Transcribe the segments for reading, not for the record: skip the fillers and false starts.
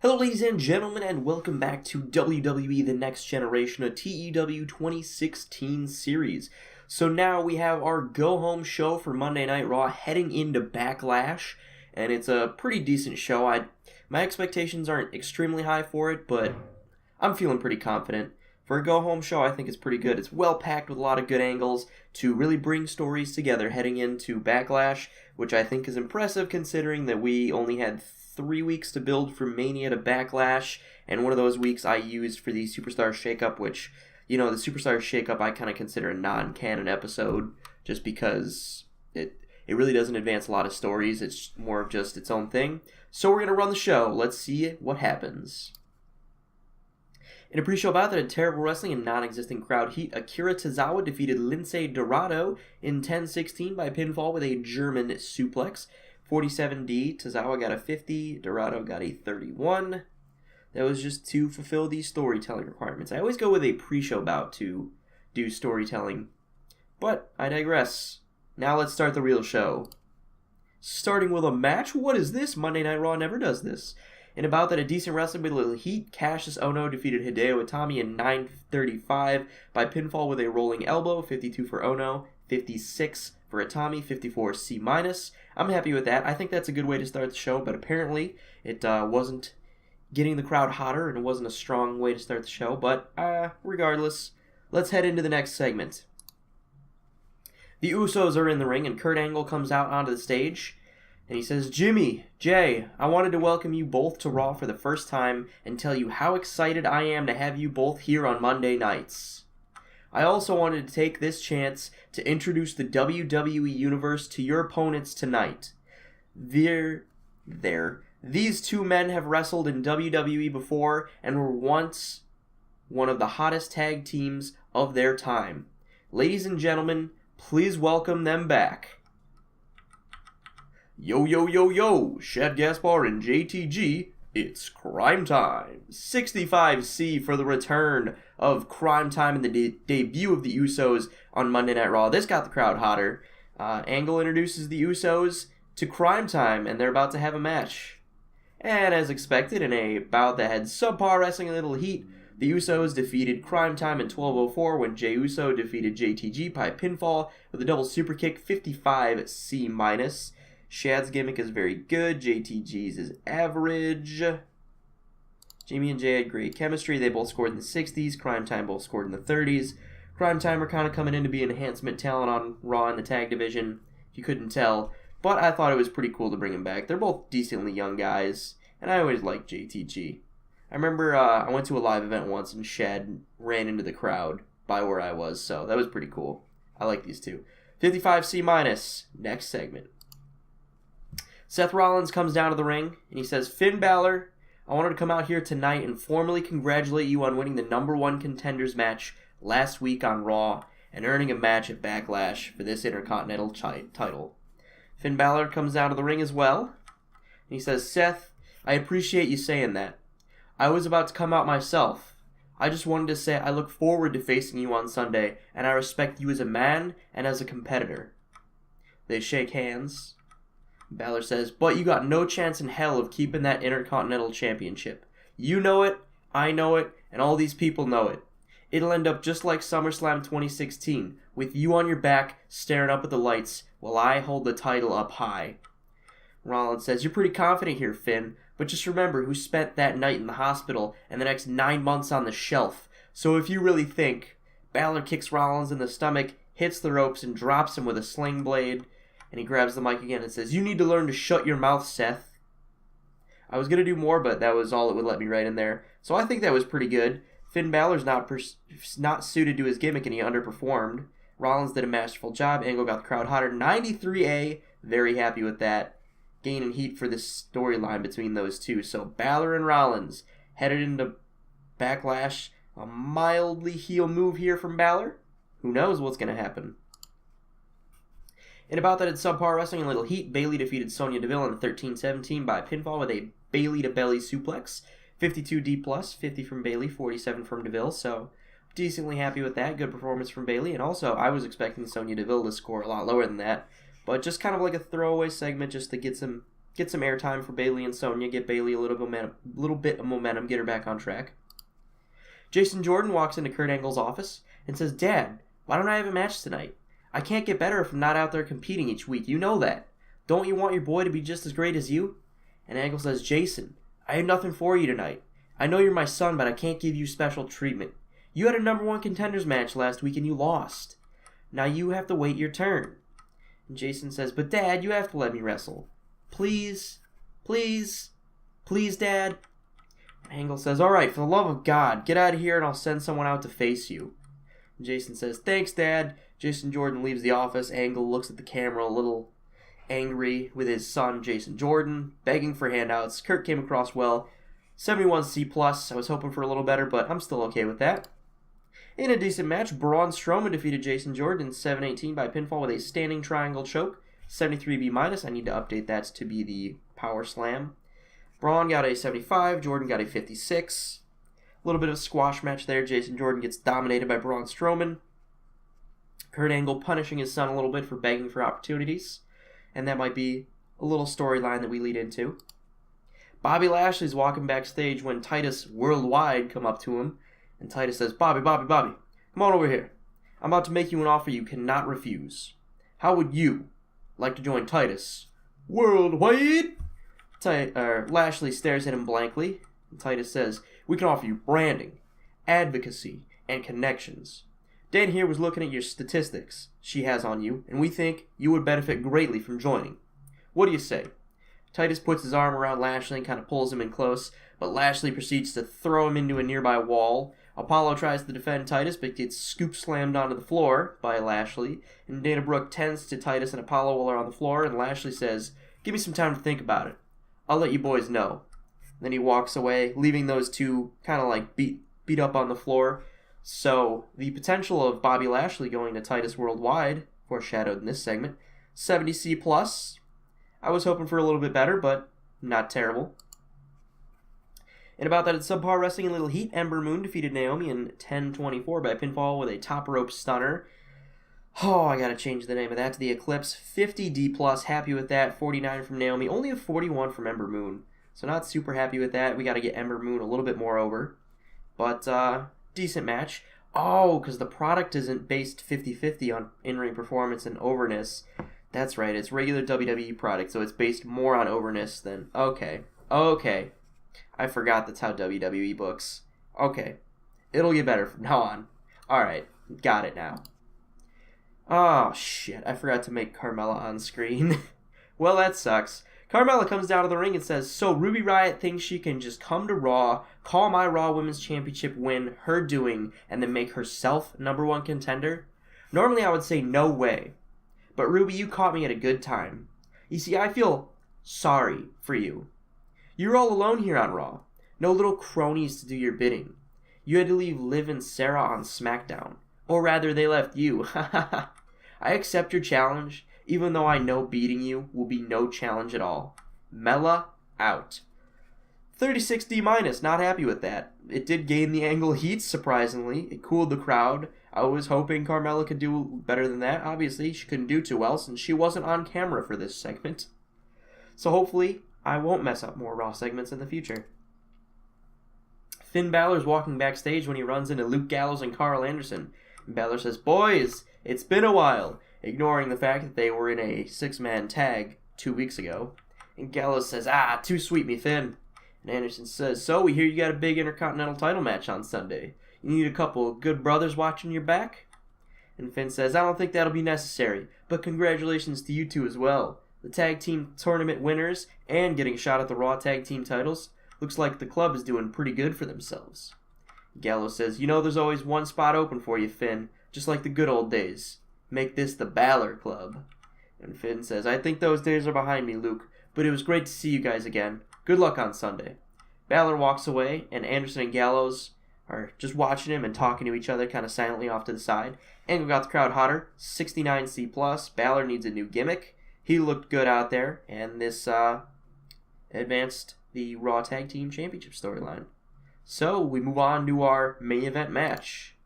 Hello ladies and gentlemen, and welcome back to WWE The Next Generation, a TEW 2016 series. So now we have our go-home show for Monday Night Raw heading into Backlash, and it's a pretty decent show. My expectations aren't extremely high for it, but I'm feeling pretty confident. For a go-home show, I think it's pretty good. It's well-packed with a lot of good angles to really bring stories together heading into Backlash, which I think is impressive considering that we only had 3 weeks to build from Mania to Backlash, and one of those weeks I used for the Superstar Shakeup, which, the Superstar Shakeup I kind of consider a non-canon episode, just because it really doesn't advance a lot of stories. It's more of just its own thing. So we're going to run the show. Let's see what happens. In a pre-show bout that had terrible wrestling and non-existent crowd heat, Akira Tozawa defeated Lince Dorado in 10-16 by pinfall with a German suplex. 47D, Tozawa got a 50, Dorado got a 31. That was just to fulfill these storytelling requirements. I always go with a pre-show bout to do storytelling, but I digress. Now let's start the real show. Starting with a match? What is this? Monday Night Raw never does this. In a bout that had decent wrestling with a little heat, Cassius Ohno defeated Hideo Itami in 9:35 by pinfall with a rolling elbow, 52 for Ohno, 56 for Itami, 54 C-. I'm happy with that. I think that's a good way to start the show, but apparently it wasn't getting the crowd hotter and it wasn't a strong way to start the show. But regardless, let's head into the next segment. The Usos are in the ring and Kurt Angle comes out onto the stage and he says, "Jimmy, Jay, I wanted to welcome you both to Raw for the first time and tell you how excited I am to have you both here on Monday nights. I also wanted to take this chance to introduce the WWE Universe to your opponents tonight. These two men have wrestled in WWE before and were once one of the hottest tag teams of their time. Ladies and gentlemen, please welcome them back. Yo, yo, yo, yo, Shad Gaspar and JTG, it's Crime Time. 65C for the return of Crime Time and the debut of the Usos on Monday Night Raw. This got the crowd hotter. Angle introduces the Usos to Crime Time, and they're about to have a match. And as expected, in a bout that had subpar wrestling and little heat, the Usos defeated Crime Time in 12:04 when Jey Uso defeated JTG by pinfall with a double super kick, 55 C-. Shad's gimmick is very good. JTG's is average. Jimmy and Jay had great chemistry. They both scored in the 60s. Crime Time both scored in the 30s. Crime Time are kind of coming in to be enhancement talent on Raw in the tag division, if you couldn't tell. But I thought it was pretty cool to bring them back. They're both decently young guys, and I always liked JTG. I remember I went to a live event once, and Shad ran into the crowd by where I was, so that was pretty cool. I like these two. 55 C-. Next segment. Seth Rollins comes down to the ring, and he says, "Finn Balor, I wanted to come out here tonight and formally congratulate you on winning the #1 contenders match last week on Raw and earning a match at Backlash for this Intercontinental title." Finn Balor comes down to the ring as well, and he says, "Seth, I appreciate you saying that. I was about to come out myself. I just wanted to say I look forward to facing you on Sunday, and I respect you as a man and as a competitor." They shake hands. Balor says, "But you got no chance in hell of keeping that Intercontinental Championship. You know it, I know it, and all these people know it. It'll end up just like SummerSlam 2016, with you on your back staring up at the lights while I hold the title up high." Rollins says, "You're pretty confident here, Finn, but just remember who spent that night in the hospital and the next 9 months on the shelf. So if you really think..." Balor kicks Rollins in the stomach, hits the ropes, and drops him with a sling blade. And he grabs the mic again and says, "You need to learn to shut your mouth, Seth." I was going to do more, but that was all it would let me right in there. So I think that was pretty good. Finn Balor's not suited to his gimmick, and he underperformed. Rollins did a masterful job. Angle got the crowd hotter. 93A, very happy with that. Gaining heat for this storyline between those two. So Balor and Rollins headed into Backlash. A mildly heel move here from Balor. Who knows what's going to happen. In a bout that had subpar wrestling and little heat, Bayley defeated Sonya Deville in 13-17 by pinfall with a Bayley-to-belly suplex. 52 D+, 50 from Bayley, 47 from Deville, so decently happy with that. Good performance from Bayley, and also I was expecting Sonya Deville to score a lot lower than that, but just kind of like a throwaway segment just to get some Get some airtime for Bayley and Sonya. Get Bayley a little bit of momentum. Get her back on track. Jason Jordan walks into Kurt Angle's office and says, "Dad, why don't I have a match tonight? I can't get better if I'm not out there competing each week. You know that. Don't you want your boy to be just as great as you?" And Angle says, "Jason, I have nothing for you tonight. I know you're my son, but I can't give you special treatment. You had a number one contenders match last week and you lost. Now you have to wait your turn." And Jason says, "But Dad, you have to let me wrestle. Please, please, please, Dad." And Angle says, "All right, for the love of God, get out of here and I'll send someone out to face you." And Jason says, "Thanks, Dad." Jason Jordan leaves the office. Angle looks at the camera a little angry with his son, Jason Jordan, begging for handouts. Kurt came across well. 71C+. I was hoping for a little better, but I'm still okay with that. In a decent match, Braun Strowman defeated Jason Jordan in 7:18 by pinfall with a standing triangle choke. 73B-. I need to update that to be the Power Slam. Braun got a 75. Jordan got a 56. A little bit of a squash match there. Jason Jordan gets dominated by Braun Strowman. Kurt Angle punishing his son a little bit for begging for opportunities. And that might be a little storyline that we lead into. Bobby Lashley's walking backstage when Titus Worldwide come up to him. And Titus says, Bobby, come on over here. I'm about to make you an offer you cannot refuse. How would you like to join Titus Worldwide?" Lashley stares at him blankly. And Titus says, "We can offer you branding, advocacy, and connections. Dan here was looking at your statistics she has on you, and we think you would benefit greatly from joining. What do you say?" Titus puts his arm around Lashley and kind of pulls him in close, but Lashley proceeds to throw him into a nearby wall. Apollo tries to defend Titus, but gets scoop slammed onto the floor by Lashley, and Dana Brooke tends to Titus and Apollo while they're on the floor, and Lashley says, "Give me some time to think about it. I'll let you boys know." Then he walks away, leaving those two kind of like beat up on the floor. So the potential of Bobby Lashley going to Titus Worldwide, foreshadowed in this segment, 70C+. I was hoping for a little bit better, but not terrible. And about that, at Subpar Wrestling in Little Heat, Ember Moon defeated Naomi in 10:24 by pinfall with a top rope stunner. Oh, I gotta change the name of that to the Eclipse. 50D+, happy with that. 49 from Naomi, only a 41 from Ember Moon. So not super happy with that. We gotta get Ember Moon a little bit more over. But, decent match. Oh, because the product isn't based 50-50 on in-ring performance and overness. That's right, it's regular WWE product, so it's based more on overness than... Okay. I forgot that's how WWE books. Okay. It'll get better from now on. Alright, got it now. Oh, shit, I forgot to make Carmella on screen. Well, that sucks. Carmella comes down to the ring and says, "So Ruby Riott thinks she can just come to Raw, call my Raw Women's Championship win her doing, and then make herself number one contender? Normally I would say no way. But Ruby, you caught me at a good time. You see, I feel sorry for you. You're all alone here on Raw. No little cronies to do your bidding. You had to leave Liv and Sarah on SmackDown. Or rather, they left you. I accept your challenge, even though I know beating you will be no challenge at all. Mella out." 36D-, not happy with that. It did gain the Angle heat, surprisingly. It cooled the crowd. I was hoping Carmella could do better than that. Obviously, she couldn't do too well since she wasn't on camera for this segment. So hopefully, I won't mess up more Raw segments in the future. Finn Balor's walking backstage when he runs into Luke Gallows and Carl Anderson. And Balor says, "Boys, it's been a while," ignoring the fact that they were in a 6-man tag 2 weeks ago. And Gallows says, "Too sweet me, Finn." And Anderson says, "So, we hear you got a big Intercontinental title match on Sunday. You need a couple of good brothers watching your back?" And Finn says, "I don't think that'll be necessary, but congratulations to you two as well. The tag team tournament winners and getting a shot at the Raw tag team titles. Looks like the club is doing pretty good for themselves." Gallows says, "You know there's always one spot open for you, Finn, just like the good old days. Make this the Balor Club." And Finn says, "I think those days are behind me, Luke, but it was great to see you guys again. Good luck on Sunday." Balor walks away, and Anderson and Gallows are just watching him and talking to each other kind of silently off to the side. Angle got the crowd hotter. 69C+. Balor needs a new gimmick. He looked good out there, and this advanced the Raw Tag Team Championship storyline. So we move on to our main event match.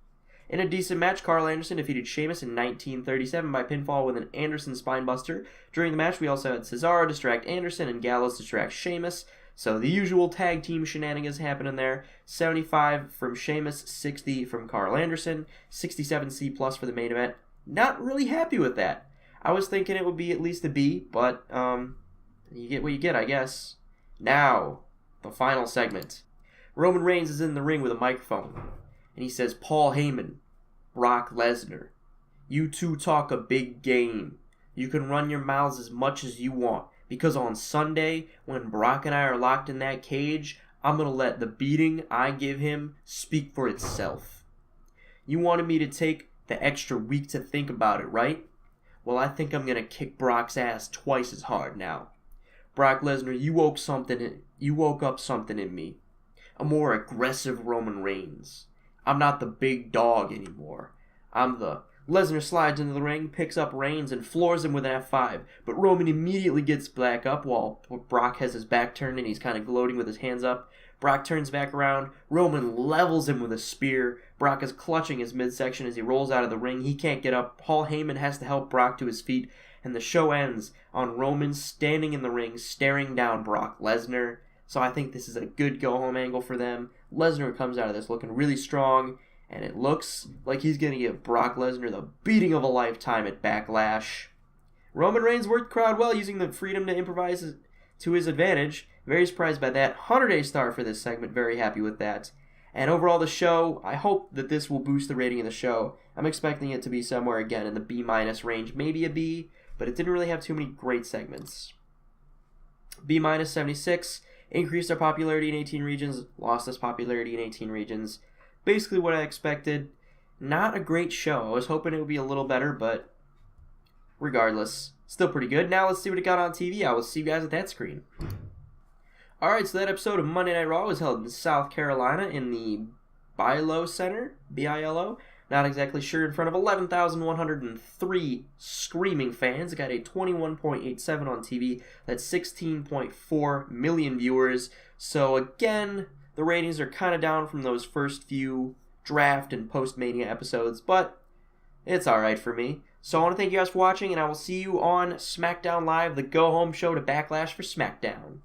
In a decent match, Carl Anderson defeated Sheamus in 1937 by pinfall with an Anderson spinebuster. During the match, we also had Cesaro distract Anderson and Gallows distract Sheamus. So the usual tag team shenanigans happening there. 75 from Sheamus, 60 from Carl Anderson, 67 C+ for the main event. Not really happy with that. I was thinking it would be at least a B, but you get what you get, I guess. Now, the final segment. Roman Reigns is in the ring with a microphone, and he says, Paul Heyman, Brock Lesnar, you two talk a big game. You can run your mouths as much as you want, because on Sunday, when Brock and I are locked in that cage, I'm going to let the beating I give him speak for itself. You wanted me to take the extra week to think about it, right? Well, I think I'm going to kick Brock's ass twice as hard now. Brock Lesnar, you woke up something in me. A more aggressive Roman Reigns. I'm not the big dog anymore. I'm the... Lesnar slides into the ring, picks up Reigns, and floors him with an F5. But Roman immediately gets back up while Brock has his back turned and he's kind of gloating with his hands up. Brock turns back around. Roman levels him with a spear. Brock is clutching his midsection as he rolls out of the ring. He can't get up. Paul Heyman has to help Brock to his feet. And the show ends on Roman standing in the ring, staring down Brock Lesnar. So I think this is a good go-home angle for them. Lesnar comes out of this looking really strong, and it looks like he's going to give Brock Lesnar the beating of a lifetime at Backlash. Roman Reigns worked the crowd well, using the freedom to improvise to his advantage. Very surprised by that. 100-day star for this segment. Very happy with that. And overall, the show, I hope that this will boost the rating of the show. I'm expecting it to be somewhere, again, in the B- range. Maybe a B, but it didn't really have too many great segments. B- 76. Increased our popularity in 18 regions, lost us popularity in 18 regions. Basically what I expected. Not a great show. I was hoping it would be a little better, but regardless, still pretty good. Now let's see what it got on TV. I will see you guys at that screen. Alright, so that episode of Monday Night Raw was held in South Carolina in the Bilo Center, B-I-L-O. Not exactly sure, in front of 11,103 screaming fans. It got a 21.87 on TV. That's 16.4 million viewers. So again, the ratings are kind of down from those first few draft and post-Mania episodes, but it's alright for me. So I want to thank you guys for watching, and I will see you on SmackDown Live, the go-home show to Backlash for SmackDown.